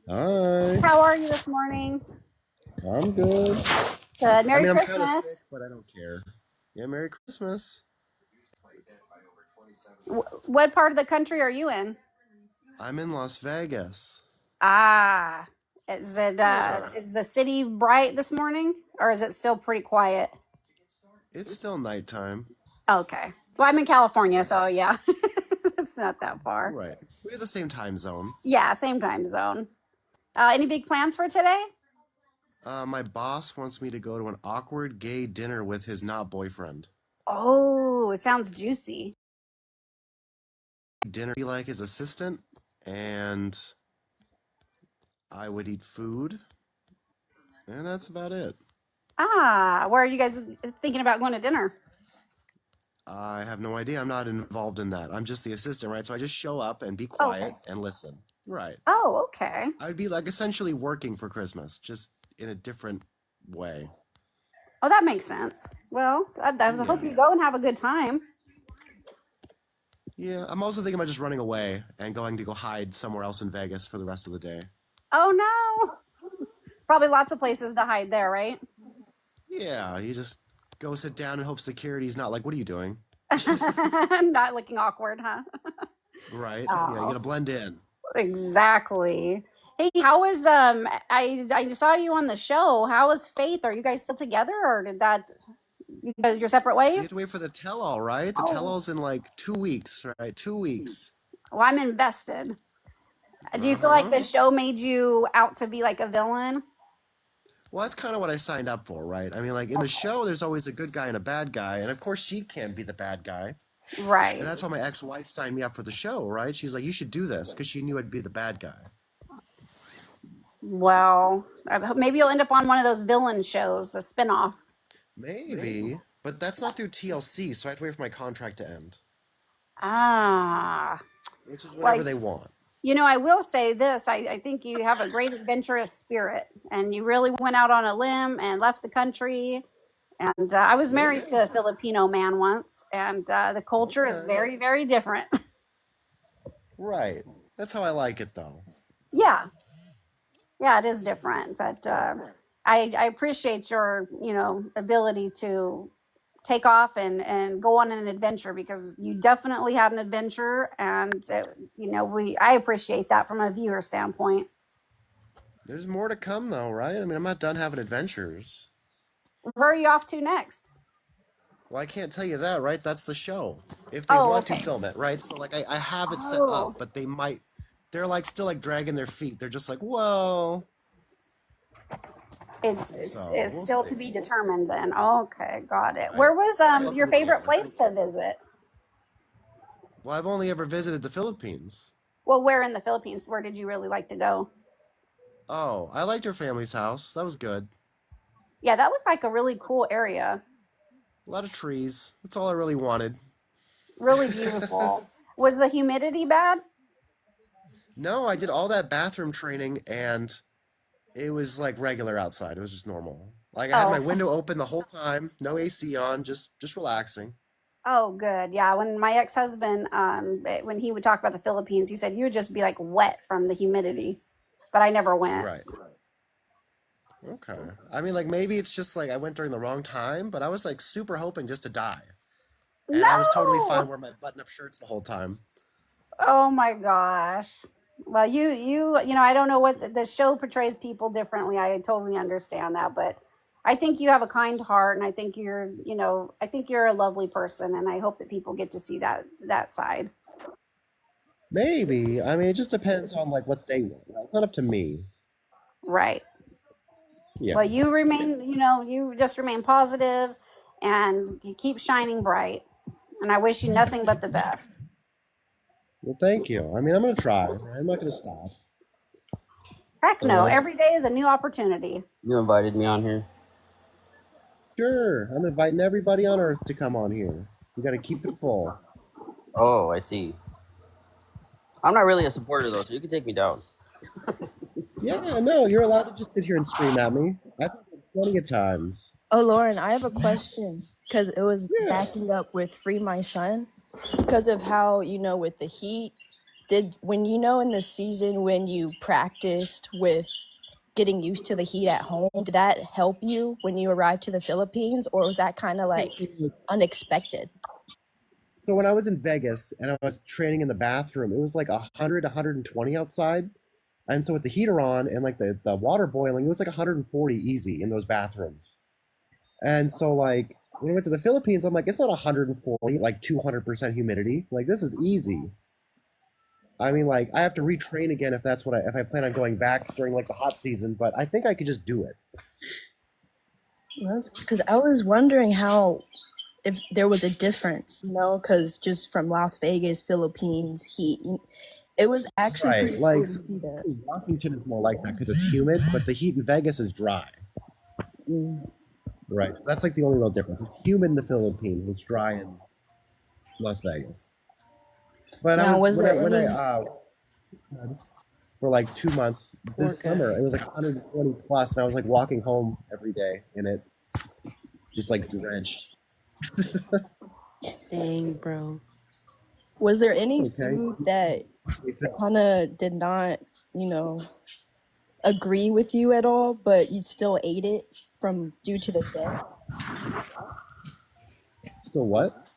Hi, How are you this morning? I'm good. Good. I Merry mean, I'm kind of sick, Christmas. but I don't care. Yeah, Merry Christmas. What part of the country are you in? I'm in Las Vegas. Ah, is it Yeah, is the city bright this morning or is it still pretty quiet? it's still nighttime. Okay. Well, I'm in California, so yeah. It's not that far. Right. We have the same time zone. Yeah, same time zone. Any big plans for today? My boss wants me to go to an awkward gay dinner with his not boyfriend. Oh, it sounds juicy. Dinner be like his assistant, and I would eat food, and that's about it. Ah, where are you guys thinking about going to dinner? I have no idea. I'm not involved in that. I'm just the assistant, right? So I just show up and be Okay. quiet and listen. Right. Oh, okay. I would be like essentially working for Christmas, just in a different way. Oh, that makes sense. Well, I hope Yeah. you go and have a good time. Yeah. I'm also thinking about just running away and going to go hide somewhere else in Vegas for the rest of the day. Oh no. Probably lots of places to hide there, right? Yeah. You just go sit down and hope security's not like, what are you doing? Not looking awkward, huh? Right? Yeah. You Oh, gotta blend in. exactly. Hey, how was I saw you on the show. How was Faith? Are you guys still together or did that you go your separate So ways? you have to wait for the tell all, right? The tell Oh, all's in like 2 weeks, right? 2 weeks. well, I'm invested. Do you Uh feel like huh. the show made you out to be like a villain? Well, that's kind of what I signed up for, right? I mean, like in the show, there's always a good guy and a bad guy, and of course, she can be the bad guy. And Right. that's why my ex-wife signed me up for the show, right? She's like, you should do this because she knew I'd be the bad guy. Well, maybe you'll end up on one of those villain shows, a spinoff. Maybe, but that's not through TLC, so I have to wait for my contract to end, Ah, which is whenever like they want. I will say this. I think you have a great adventurous spirit, and you really went out on a limb and left the country. And I was married Yeah. to a Filipino man once, and the culture is Okay. very, very different. Right. That's how I like it, though. Yeah, yeah, it is different. But I appreciate your, ability to take off and go on an adventure because you definitely had an adventure, and I appreciate that from a viewer standpoint. There's more to come, though, right? I mean, I'm not done having adventures. Where are you off to next? Well, I can't tell you that, right? That's the show. If they Oh, want to okay. film it, right? So, like, I have it set Oh, up, but they might. They're like still like dragging their feet. They're just like, whoa. So it's we'll still see. to be determined then. Okay, got it. Right. Where was I hope your in the favorite summer. place to visit? Well, I've only ever visited the Philippines. Well, where in the Philippines? Where did you really like to go? Oh, I liked your family's house. That was good. Yeah, that looked like a really cool area. A lot of trees. That's all I really wanted. Really beautiful. Was the humidity bad? No, I did all that bathroom training and it was like regular outside. It was just normal. Like I had my Oh, window open the whole time, no AC on, just relaxing. oh, good. Yeah, when my ex-husband, when he would talk about the Philippines, he said you would just be like wet from the humidity. But I never went. Right. Okay. I mean, like maybe it's just like I went during the wrong time, but I was like super hoping just to die. And I was totally fine No. wearing my button-up shirts the whole time. Oh my gosh. Well, I don't know what the show portrays people differently. I totally understand that, but I think you have a kind heart, and I think I think you're a lovely person, and I hope that people get to see that side. Maybe. I mean, it just depends on like what they want. Right? It's not up to me. Right. Yeah. Well, you just remain positive and you keep shining bright. And I wish you nothing but the best. Well, thank you. I mean, I'm gonna try. I'm not gonna stop. Heck no. Hello. Every day is a new opportunity. You invited me on here. Sure. I'm inviting everybody on Earth to come on here. We gotta keep it full. Oh, I see. I'm not really a supporter though, so you can take me down. Yeah, no, you're allowed to just sit here and scream at me. I've done it plenty of times. Oh, Lauren, I have a question because it was Yeah. backing up with Free My Son because of how, with the heat. when you know in the season when you practiced with getting used to the heat at home, did that help you when you arrived to the Philippines, or was that kind of like unexpected? So when I was in Vegas and I was training in the bathroom, it was like 100, 120 outside. And so with the heater on and like the water boiling, it was like 140 easy in those bathrooms. And so like when I went to the Philippines, I'm like, it's not 140, like 200% humidity. Like this is easy. I mean, like I have to retrain again if that's what if I plan on going back during like the hot season, but I think I could just do it. That's because I was wondering how if there was a difference, because just from Las Vegas, Philippines, heat, it was actually Right. pretty Like cool to so see that. Washington is more like that because it's humid, but the heat in Vegas is dry. Mm. Right. So that's like the only real difference. It's humid in the Philippines. It's dry in Las Vegas. But I Now, was was there when I any? for like 2 months Poor this summer, guy. it was like 120 plus, and I was like walking home every day in it, just like drenched. Dang, bro. Was there any Okay. food that kind of did not, you know, agree with you at all, but you still ate it from due to the show? Still what?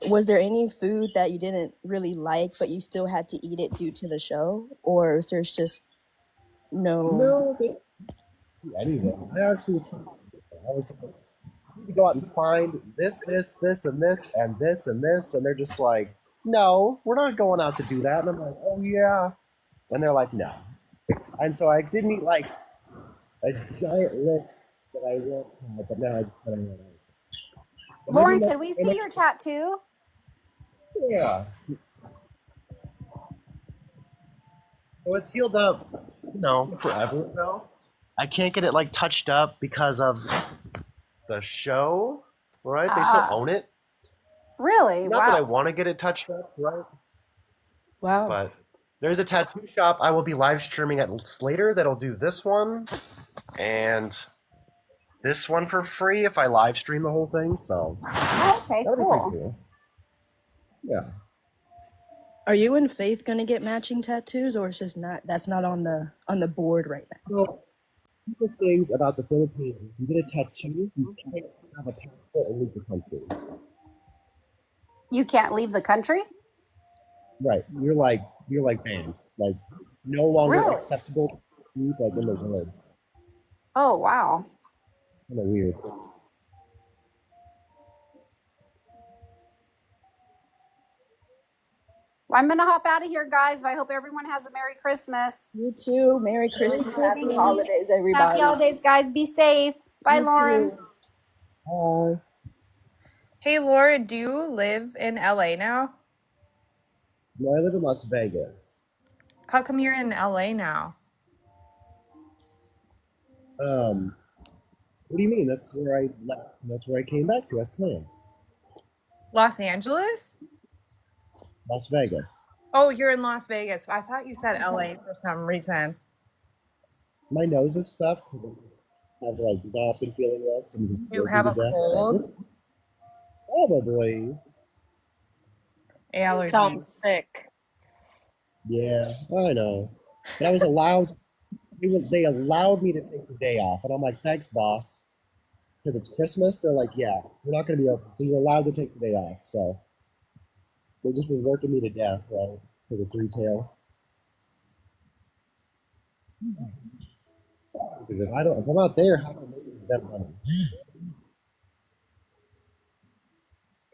Was there any food that you didn't really like, but you still had to eat it due to the show, or is there's just no? No, they didn't do anything. I actually was trying to I was like, "You need to go out and find this, and this, and this, and this," and they're just like, "No, we're not going out to do that." And I'm like, "Oh yeah," and they're like, "No." And so I didn't eat like a giant list that I won't have, but now I just kind of know. But even Lauren, though could we see your tattoo? yeah, so it's healed up, forever now. I can't get it like touched up because of the show, right? They still Uh, own it. really? Not that I Wow. want to get it touched up, right? Wow. But there's a tattoo shop I will be live streaming at later that'll do this one and this one for free if I live stream the whole thing. So Oh, okay, that'll be pretty cool. cool. Yeah. Are you and Faith gonna get matching tattoos, or it's just not? That's not on the board right now. So the things about the Philippines, you get a tattoo, you can't have a passport and leave the country. You can't leave the country? Right. You're like banned. Like no longer Really? acceptable to speak like in the words. Oh, wow. Kind of weird. Well, I'm going to hop out of here, guys, but I hope everyone has a Merry Christmas. You too. Merry Merry Christmas. Happy Christmas. holidays, Happy everybody. holidays, guys. Be safe. Bye, You Lauren. too. Hi. Hey, Laura, do you live in LA now? No, I live in Las Vegas. How come you're in LA now? What do you mean? That's where I left. That's where I came back to as planned. Los Angeles? Las Vegas. Oh, you're in Las Vegas. I thought you said LA for some reason. My nose is stuffed because I have like not been feeling well. So I'm just You working have to a death. cold? Probably. Allergies. Sounds sick. Yeah, I know. But I was allowed. They allowed me to take the day off, and I'm like, thanks, boss. Because it's Christmas, they're like, yeah, we're not going to be open, so you're allowed to take the day off. So they've just been working me to death, right? Because it's retail. Because if I'm not there, how am I making that money?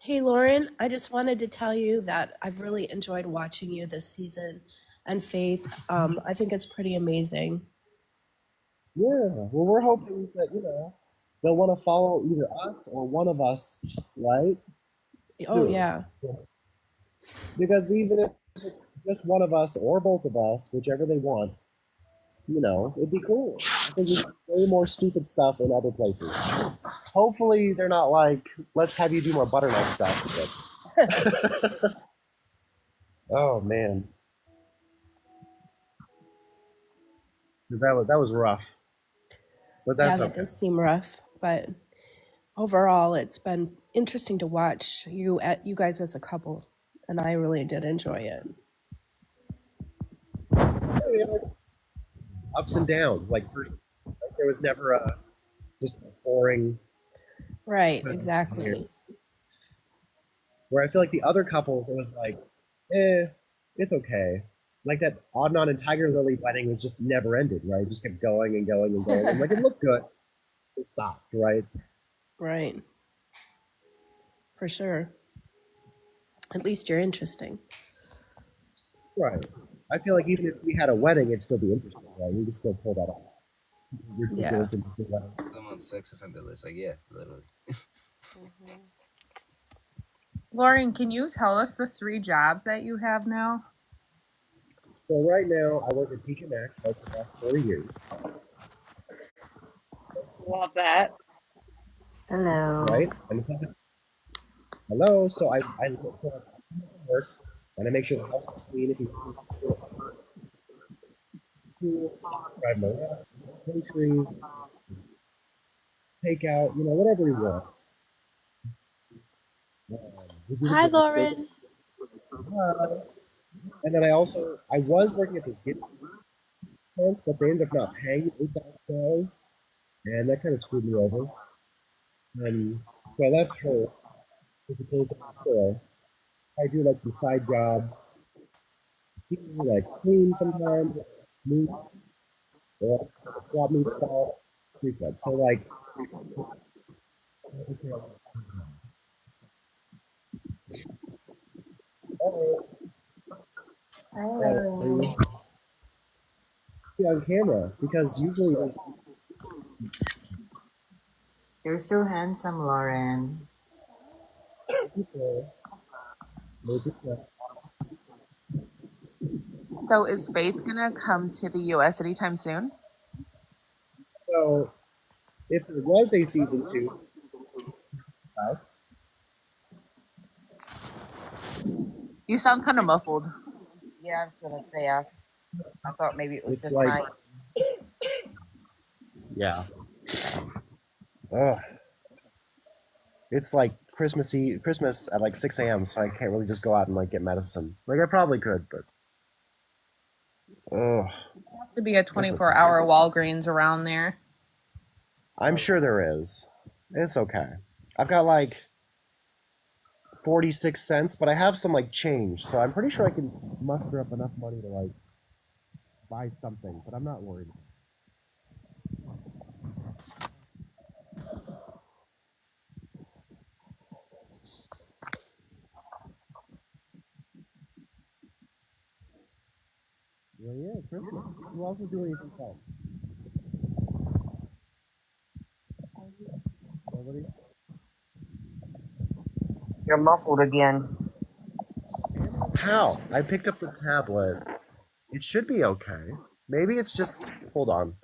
Hey, Lauren, I just wanted to tell you that I've really enjoyed watching you this season. And Faith, I think it's pretty amazing. Yeah. Well, we're hoping that they'll want to follow either us or one of us, right? Oh, Too. yeah. Because even if it's just one of us or both of us, whichever they want, it'd be cool. I think we do way more stupid stuff in other places. Hopefully, they're not like, let's have you do more butter knife stuff. But oh man, 'cause that was rough. But Yeah, that's that okay. does seem rough. But overall, it's been interesting to watch you guys as a couple. And I really did enjoy it. ups and downs. Like there was never a just a boring Right, kind of exactly. where I feel like the other couples, it was like, it's okay. Like that Adnan and Tiger Lily wedding was just never ended, right? It just kept going and going and going. And like it looked good, it stopped, right? Right, for sure. At least you're interesting. Right. I feel like even if we had a wedding, it'd still be interesting, right? We could still pull that off. Yeah. Ridiculous interesting wedding. I'm on the sex offender list. Like, yeah, literally. Lauren, can you tell us the 3 jobs that you have now? So right now, I work at TJ Maxx right for the last 4 years, Love that. Hello. right? And because hello, so I work and I make sure the house is clean. If you drive my groceries, takeout, whatever we want. We do the Hi, dishes. Lauren. And then I was working at this gift place, but they ended up not paying $8,000, and that kind of screwed me over. And so I left her to close down the store. I do like some side jobs, like clean sometimes, meat, or swap meat style, street food. So like, oh, Hi, are Lauren. you on camera? Because usually there's You're so handsome, Lauren. people, So is Faith gonna come to the US anytime soon? so if there was a season two, You sound kind of muffled. Yeah, I was gonna say, I thought maybe it was it's just like, my. yeah. Ugh. It's like Christmas at like 6 a.m., so I can't really just go out and like get medicine. Like I probably could, but ugh, To be a this is 24-hour Walgreens around there. I'm sure there is. It's okay. I've got like 46 cents, but I have some like change, so I'm pretty sure I can muster up enough money to like buy something, but I'm not worried. Well, yeah, Christmas. Who else is doing anything fun? Nobody? You're muffled again. How? I picked up the tablet. It should be okay. Maybe it's just. Hold on.